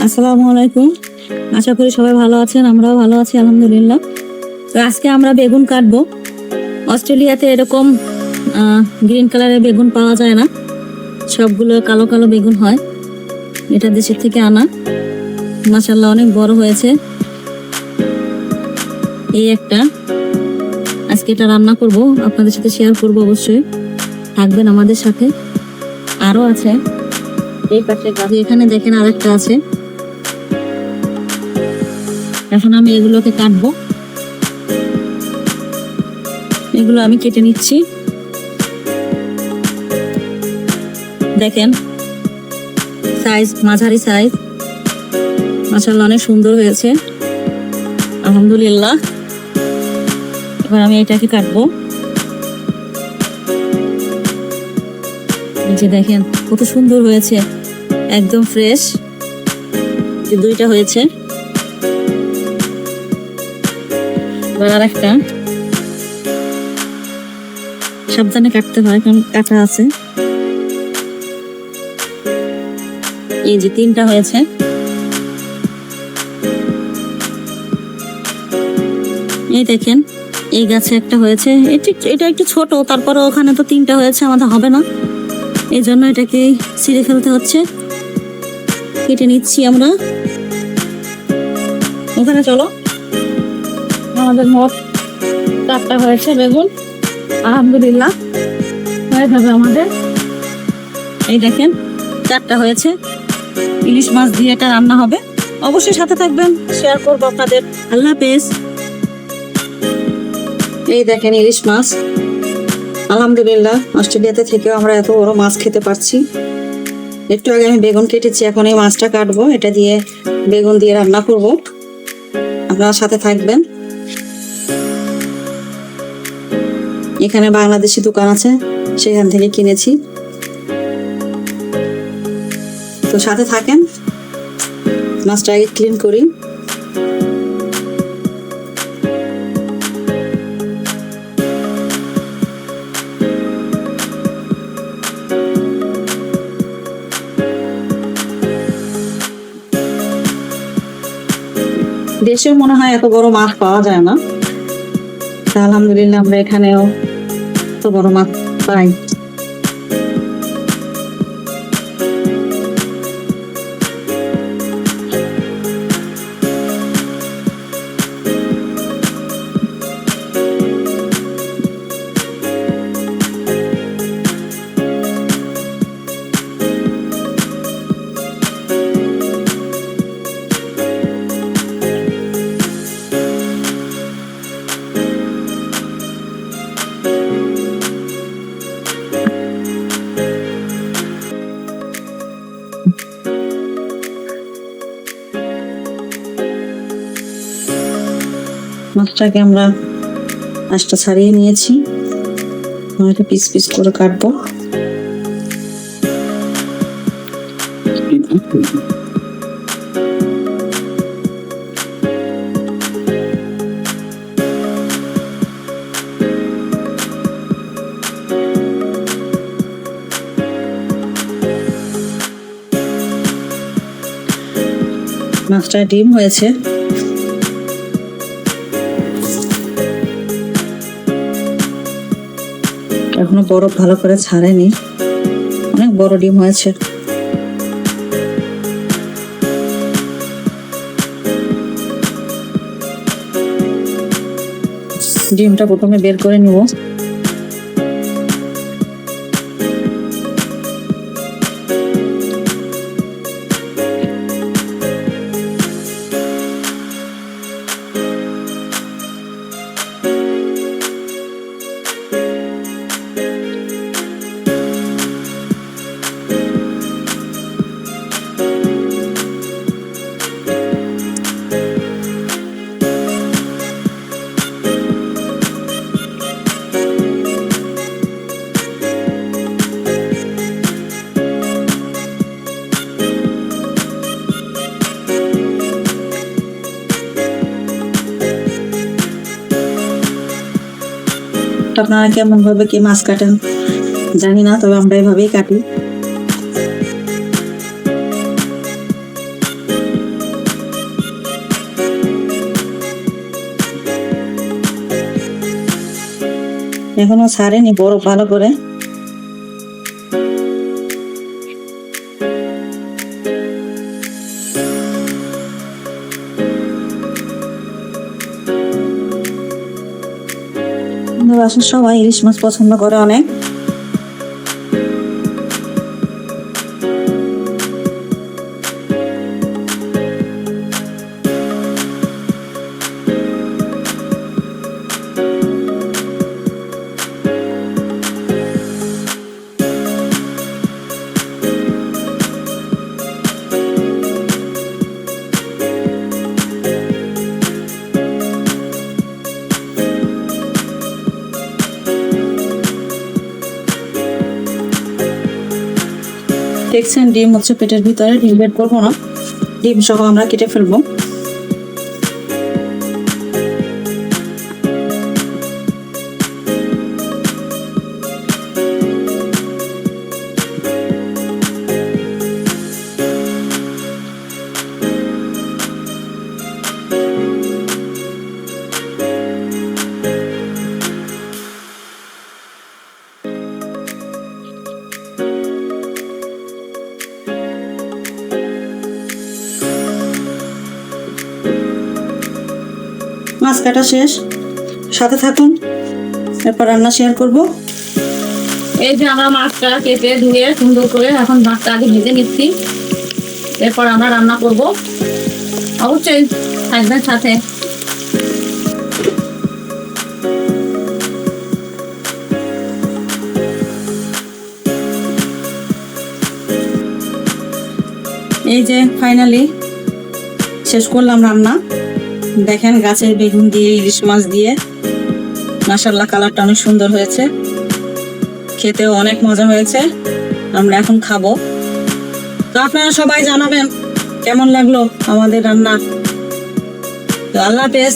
আসসালামু আলাইকুম। আশা করি সবাই ভালো আছেন, আমরাও ভালো আছি আলহামদুলিল্লাহ। তো আজকে আমরা বেগুন কাটবো। অস্ট্রেলিয়াতে এরকম গ্রিন কালারের বেগুন পাওয়া যায় না, সবগুলো কালো কালো বেগুন হয়। এটা দেশের থেকে আনা, মাশাআল্লাহ অনেক বড় হয়েছে। এই একটা, আজকে এটা রান্না করব, আপনাদের সাথে শেয়ার করব। অবশ্যই থাকবেন আমাদের সাথে। আরো আছে এই পাশে গাছ, এখানে দেখেন আরেকটা আছে। এখন আমি এগুলোকে কাটবো, এগুলো আমি কেটে নিচ্ছি। দেখেন সাইজ, মাঝারি সাইজ, মাশাআল্লাহ অনেক সুন্দর হয়েছে আলহামদুলিল্লাহ। এবার আমি এটাকে কাটবো। এই যে দেখেন কত সুন্দর হয়েছে, একদম ফ্রেশ। দুইটা হয়েছে। এবার আর একটা, সাবধানে কাটতে হয় কারণ কাটা আছে। এই যে তিনটা হয়েছে। এই দেখেন এই গাছে একটা হয়েছে, এটা একটু ছোট, তারপরে ওখানে তো তিনটা হয়েছে, আমাদের হবে না, এই জন্য এটাকে ছিঁড়ে ফেলতে হচ্ছে। কেটে নিচ্ছি আমরা। ওখানে চলো, আমাদের মোট 4টা হয়েছে বেগুন আলহামদুলিল্লাহ, হয়ে যাবে আমাদের। এই দেখেন 4টা হয়েছে। ইলিশ মাছ দিয়ে এটা রান্না হবে। অবশ্যই সাথে থাকবেন, শেয়ার করবো আপনাদের। আল্লাহ হাফেজ। এই দেখেন ইলিশ মাছ, আলহামদুলিল্লাহ অস্ট্রেলিয়াতে থেকেও আমরা এত বড় মাছ খেতে পারছি। একটু আগে আমি বেগুন কেটেছি, এখন এই মাছটা কাটবো, এটা দিয়ে বেগুন দিয়ে রান্না করব। আপনারা সাথে থাকবেন। এখানে বাংলাদেশি দোকান আছে, সেখান থেকে কিনেছি। তো সাথে থাকেন। মাছটা আগে ক্লিন করি। দেশেও মনে হয় এত বড় মাছ পাওয়া যায় না, আলহামদুলিল্লাহ আমরা এখানেও এত বড় মাছ পাই। মাছটাকে আমরা আঁশটা ছাড়িয়ে নিয়েছি, এটা পিস পিস করে কাটবো। মাছটা ডিম হয়েছে। এখনো বরফ ভালো করে ছাড়েনি, অনেক বড় ডিম হয়েছে। ডিমটা প্রথমে বের করে নিব। আপনারা কেমন ভাবে কি মাছ কাটেন জানি না, তবে আমরা এভাবেই কাটি। এখনো ছাড়েনি বরফ ভালো করে। বাসার সবাই ইলিশ মাছ পছন্দ করে অনেক। দেখছেন ডিম হচ্ছে পেটের ভিতরে, ডিম বের করবো না, ডিম সহ আমরা কেটে ফেলবো। মাছ কাটা শেষ, সাথে থাকুন, এরপর রান্না শেয়ার করব। এই যে আমরা মাছটা কেটে ধুয়ে সুন্দর করে এখন মাছটা আগে ভেজে নিচ্ছি, এরপর আমরা রান্না করব। অবশ্যই থাকবেন সাথে। এই যে ফাইনালি শেষ করলাম রান্না। দেখেন গাছের বেগুন দিয়ে ইলিশ মাছ দিয়ে, মাশাআল্লাহ কালারটা অনেক সুন্দর হয়েছে, খেতেও অনেক মজা হয়েছে। আমরা এখন খাবো। তো আপনারা সবাই জানাবেন কেমন লাগলো আমাদের রান্না। তো আল্লাহ হাফেজ।